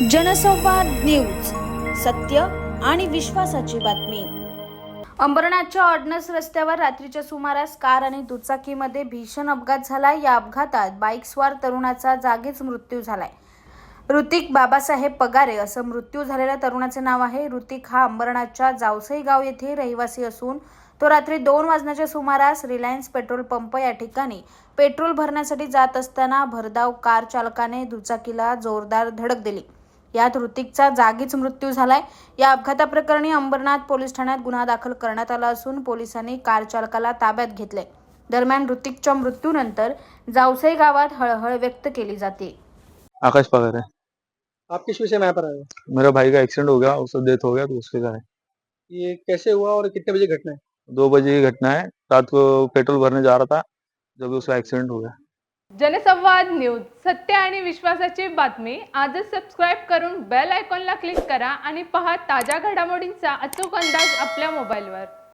जनसंवाद न्यूज, सत्य आणि विश्वासाची बातमी। अंबरनाथच्या ऑर्डनन्स रस्त्यावर रात्रीच्या सुमारास कार आणि दुचाकीमध्ये भीषण अपघात झाला। या अपघातात बाईकस्वार तरुणाचा जागीच मृत्यू झालाय। ऋतिक बाबासाहेब पगारे असं मृत्यू झालेल्या तरुणाचे नाव आहे। ऋतिक हा अंबरनाथच्या जावसई गाव येथे रहिवासी असून तो रात्री 2 वाजण्याच्या सुमारास रिलायन्स पेट्रोल पंप या ठिकाणी पेट्रोल भरण्यासाठी जात असताना भरधाव कार चालकाने दुचाकीला जोरदार धडक दिली। यात ऋतिकचा जागीच मृत्यू झालाय। या अपघाताप्रकरणी अंबरनाथ पोलीस ठाण्यात गुन्हा दाखल करण्यात आला असून पोलिसांनी कार चालकाला ताब्यात घेतले। दरम्यान ऋतिकच्या मृत्यूनंतर जावसई गावात हळहळ व्यक्त केली जाते। आकाश पगार है। आप किस विषय में यहाँ पर आए हो? मेरा भाई का एक्सीडेंट हो गया, उसका डेथ हो गया, तो उसके कारण। ये कैसे हुआ और कितने बजे घटना है? 2 बजे की घटना है। रात को पेट्रोल भरने जा रहा था, जब उसका एक्सीडेंट हो गया। जनसंवाद न्यूज, सत्य आणि विश्वासाची बातमी। आजच सबस्क्राईब करून बेल आयकॉनला क्लिक करा आणि पहा ताज्या घडामोडींचा अचूक अंदाज आपल्या मोबाईलवर।